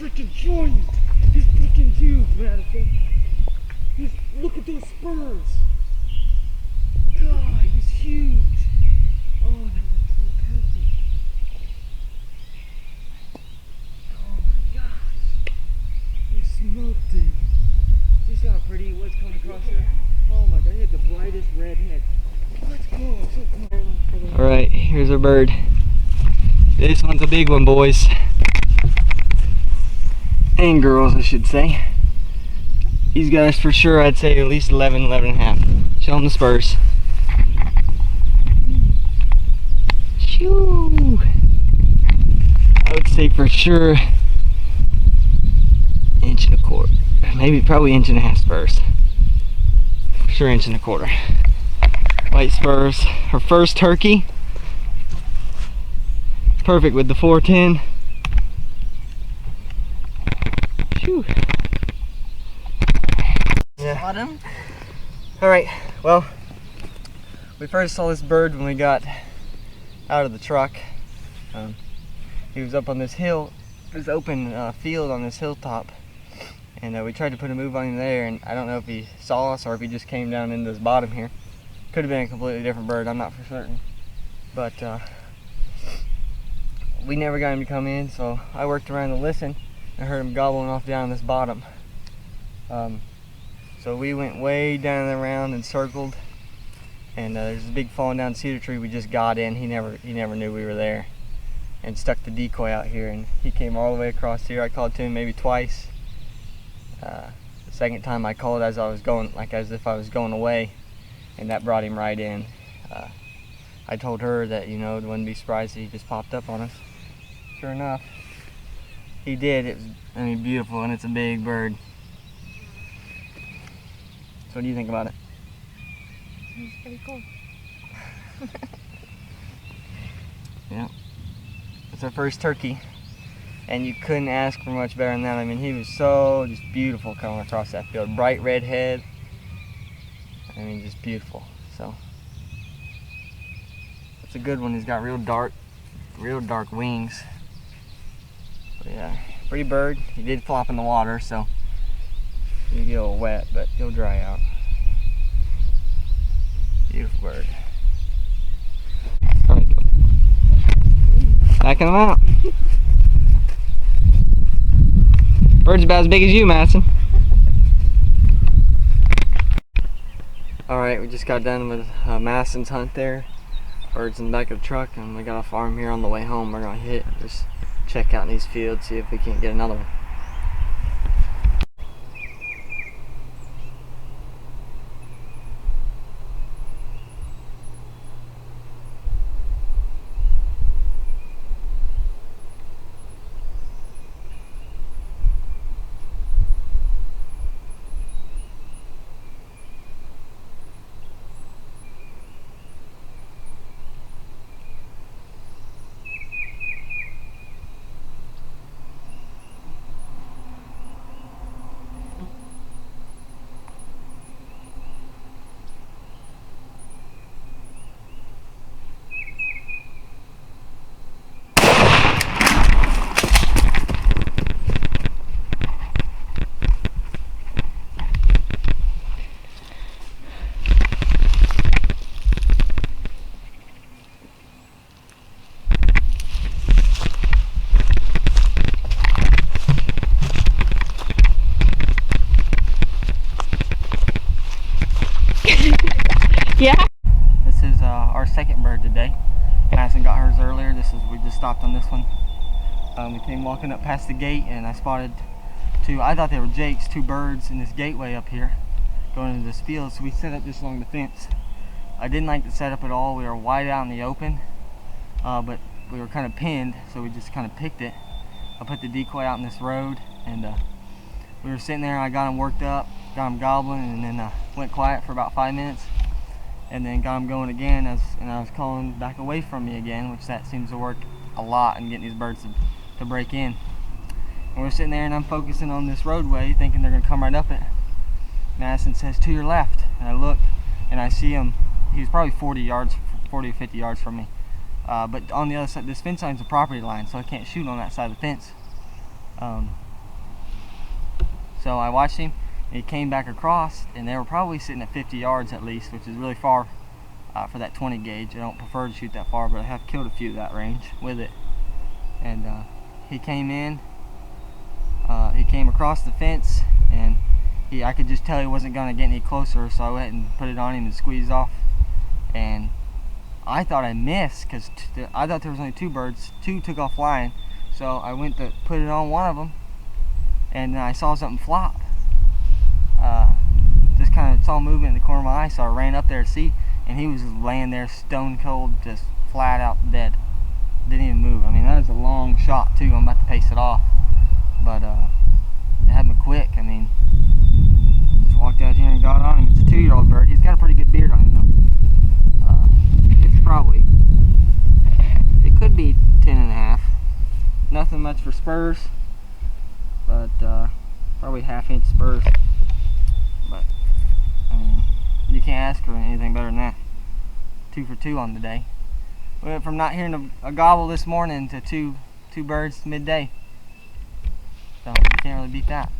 freaking giant. He's freaking huge, Madison. Look at those spurs. God, he's huge. Oh, that looks so perfect. Oh my gosh. He smoked it. You see how pretty it was coming across here? Oh my god, he had the brightest red head. Let's go. I'm so cool. Alright, here's our bird. This one's a big one, boys. And girls, I should say. These guys for sure, I'd say at least 11, 11 and a half. Show them the spurs. Shoo! I would say for sure inch and a quarter. Maybe probably inch and a half spurs. For sure inch and a quarter. White spurs. Her first turkey. Perfect with the 410. Phew. Yeah. Bottom. Alright, well, we first saw this bird when we got out of the truck. He was up on this hill, this open field on this hilltop, and we tried to put a move on him there, and I don't know if he saw us or if he just came down into this bottom here. Could have been a completely different bird, I'm not for certain. But we never got him to come in, so I worked around to listen and heard him gobbling off down this bottom. So we went way down and around and circled, and there's a big fallen down cedar tree we just got in. He never knew we were there, and stuck the decoy out here, and he came all the way across here. I called to him maybe twice. The second time I called as I was going, like as if I was going away, and that brought him right in. I told her that, you know, wouldn't be surprised if he just popped up on us. Sure enough, he did. It was, I mean, beautiful, and it's a big bird. So what do you think about it? It's pretty cool. Yeah. It's our first turkey, and you couldn't ask for much better than that. I mean, he was so just beautiful coming across that field. Bright red head. I mean, just beautiful. So it's a good one. He's got real dark wings. But yeah, pretty bird. He did flop in the water, so you get a little wet, but he'll dry out. Beautiful bird. All right, go. Backing them out. Bird's about as big as you, Madison. All right, we just got done with Madison's hunt there. Birds in the back of the truck, and we got a farm here on the way home. We're gonna hit, just check out these fields, see if we can't get another one. Yeah. This is our second bird today. Madison got hers earlier. We just stopped on this one. We came walking up past the gate, and I spotted two. I thought they were jakes, two birds in this gateway up here, going into this field. So we set up just along the fence. I didn't like the setup at all. We were wide out in the open, but we were kind of pinned, so we just kind of picked it. I put the decoy out in this road, and we were sitting there. I got him worked up, got him gobbling, and then went quiet for about 5 minutes. And then got him going again, and I was calling back away from me again, which that seems to work a lot in getting these birds to break in. And we're sitting there, and I'm focusing on this roadway, thinking they're gonna come right up it. Madison says, "To your left," and I look, and I see him. He's probably 40 or 50 yards from me. But on the other side, this fence line's a property line, so I can't shoot on that side of the fence. So I watched him, and he came back across, and they were probably sitting at 50 yards at least, which is really far for that 20 gauge. I don't prefer to shoot that far, but I have killed a few at that range with it. And he came in, he came across the fence, and I could just tell he wasn't going to get any closer, so I went and put it on him and squeezed off. And I thought I missed, because I thought there was only 2 birds. 2 took off flying, so I went to put it on one of them, and I saw something flop. Just kind of saw movement in the corner of my eye, so I ran up there to see, and he was laying there stone cold, just flat out dead. Didn't even move. I mean, that was a long shot too. I'm about to pace it off, but it had me quick. I mean, just walked out here and got on him. It's a 2-year-old bird. He's got a pretty good beard on him though. It's probably, it could be 10 and a half. Nothing much for spurs, but probably 1/2 inch spurs. But I mean, you can't ask for anything better than that. 2 for 2 on the day. We went from not hearing a gobble this morning to two birds midday. So you can't really beat that.